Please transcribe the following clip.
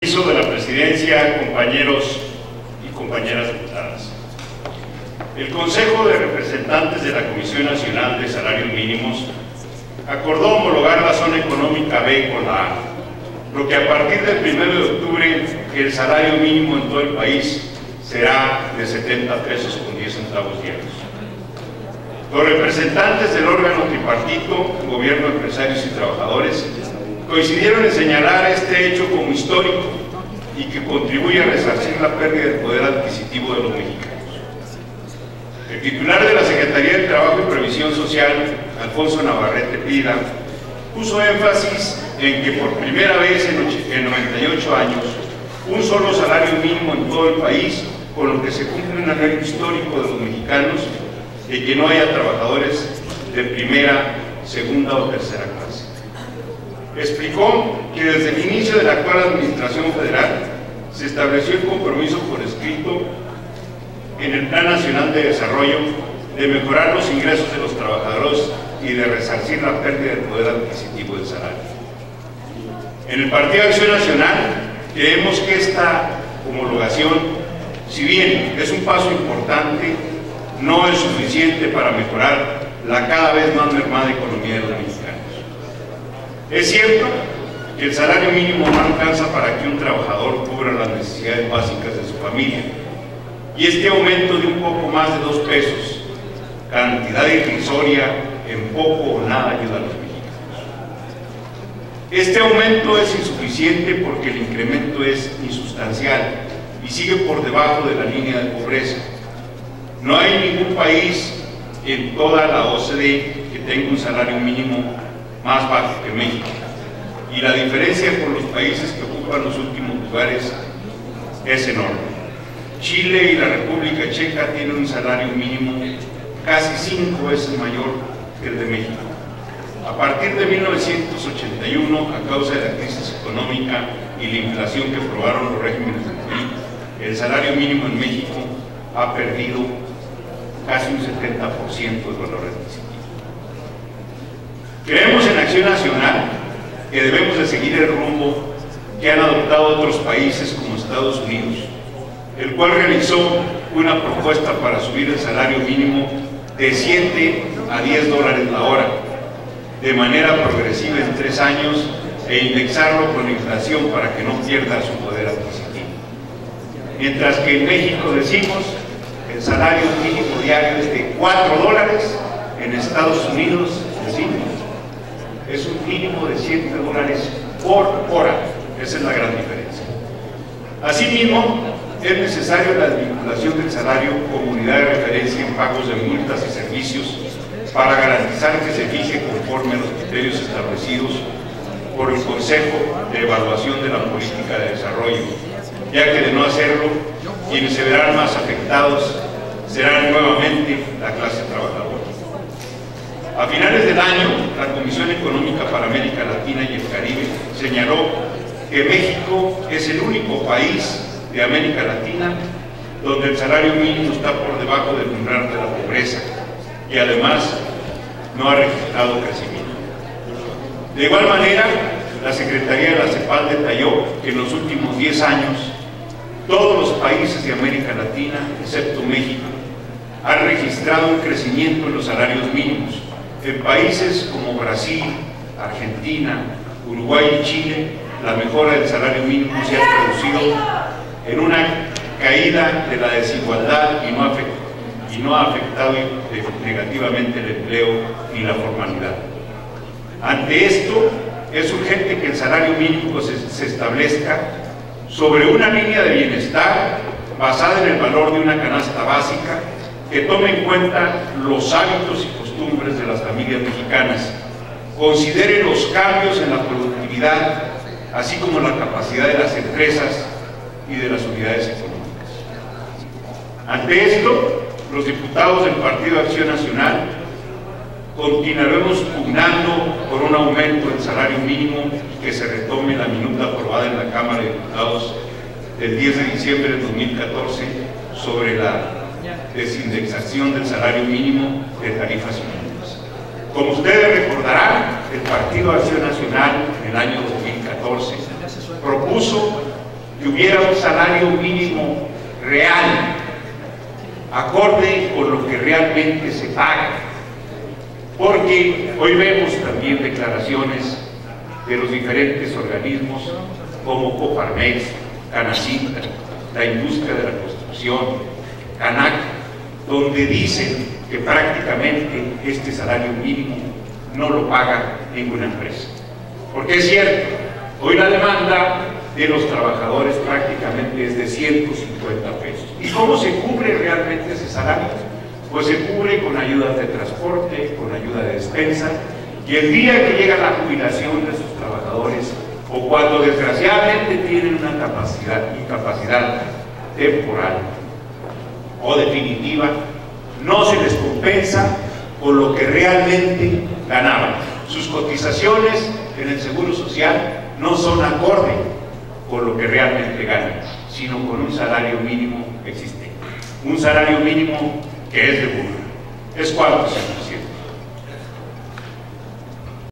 De la presidencia, compañeros y compañeras diputadas. El Consejo de Representantes de la Comisión Nacional de Salarios Mínimos acordó homologar la zona económica B con la A, lo que a partir del 1 de octubre el salario mínimo en todo el país será de 70 pesos con 10 centavos diarios. Los representantes del órgano tripartito, gobierno, empresarios y trabajadores, coincidieron en señalar este hecho como histórico y que contribuye a resarcir la pérdida del poder adquisitivo de los mexicanos. El titular de la Secretaría de Trabajo y Previsión Social, Alfonso Navarrete Pida, puso énfasis en que por primera vez en 98 años, un solo salario mínimo en todo el país, con lo que se cumple un anhelo histórico de los mexicanos de que no haya trabajadores de primera, segunda o tercera clase. Explicó que desde el inicio de la actual Administración Federal se estableció el compromiso por escrito en el Plan Nacional de Desarrollo de mejorar los ingresos de los trabajadores y de resarcir la pérdida del poder adquisitivo del salario. En el Partido Acción Nacional creemos que esta homologación, si bien es un paso importante, no es suficiente para mejorar la cada vez más mermada economía de los mexicanos. Es cierto que el salario mínimo no alcanza para que un trabajador cubra las necesidades básicas de su familia, y este aumento de un poco más de 2 pesos, cantidad irrisoria, en poco o nada ayuda a los mexicanos. Este aumento es insuficiente porque el incremento es insustancial y sigue por debajo de la línea de pobreza. No hay ningún país en toda la OCDE que tenga un salario mínimo más bajo que México, y la diferencia con los países que ocupan los últimos lugares es enorme. Chile y la República Checa tienen un salario mínimo casi 5 veces mayor que el de México. A partir de 1981, a causa de la crisis económica y la inflación que probaron los regímenes de PRI, el salario mínimo en México ha perdido casi un 70% de valor adquisitivo. Creemos en Acción Nacional que debemos de seguir el rumbo que han adoptado otros países como Estados Unidos, el cual realizó una propuesta para subir el salario mínimo de 7 a 10 dólares la hora, de manera progresiva en 3 años, e indexarlo con la inflación para que no pierda su poder adquisitivo. Mientras que en México decimos el salario mínimo diario es de 4 dólares, en Estados Unidos decimos es un mínimo de 7 dólares por hora. Esa es la gran diferencia. Asimismo, es necesaria la desvinculación del salario como unidad de referencia en pagos de multas y servicios para garantizar que se fije conforme a los criterios establecidos por el Consejo de Evaluación de la Política de Desarrollo, ya que de no hacerlo, quienes se verán más afectados serán nuevamente la clase trabajadora. A finales del año, la Comisión Económica para América Latina y el Caribe señaló que México es el único país de América Latina donde el salario mínimo está por debajo del umbral de la pobreza y además no ha registrado crecimiento. De igual manera, la Secretaría de la CEPAL detalló que en los últimos 10 años todos los países de América Latina, excepto México, han registrado un crecimiento en los salarios mínimos. En países como Brasil, Argentina, Uruguay y Chile, la mejora del salario mínimo se ha traducido en una caída de la desigualdad y no ha afectado negativamente el empleo ni la formalidad. Ante esto, es urgente que el salario mínimo se establezca sobre una línea de bienestar basada en el valor de una canasta básica que tome en cuenta los hábitos y costumbres de las familias mexicanas, considere los cambios en la productividad, así como la capacidad de las empresas y de las unidades económicas. Ante esto, los diputados del Partido Acción Nacional continuaremos pugnando por un aumento del salario mínimo y que se retome la minuta aprobada en la Cámara de Diputados del 10 de diciembre de 2014 sobre la desindexación del salario mínimo de tarifas mínimas. Como ustedes recordarán, el Partido Acción Nacional en el año 2014 propuso que hubiera un salario mínimo real, acorde con lo que realmente se paga. Porque hoy vemos también declaraciones de los diferentes organismos como Coparmex, Canacintra, la industria de la construcción, Canac, donde dicen que prácticamente este salario mínimo no lo paga ninguna empresa. Porque es cierto, hoy la demanda de los trabajadores prácticamente es de 150 pesos. ¿Y cómo se cubre realmente ese salario? Pues se cubre con ayudas de transporte, con ayuda de despensa, y el día que llega la jubilación de sus trabajadores, o cuando desgraciadamente tienen una incapacidad temporal o definitiva, no se les compensa con lo que realmente ganaban. Sus cotizaciones en el Seguro Social no son acorde con lo que realmente ganan, sino con un salario mínimo existente. Un salario mínimo que es de burla. ¿Es cuánto, señores?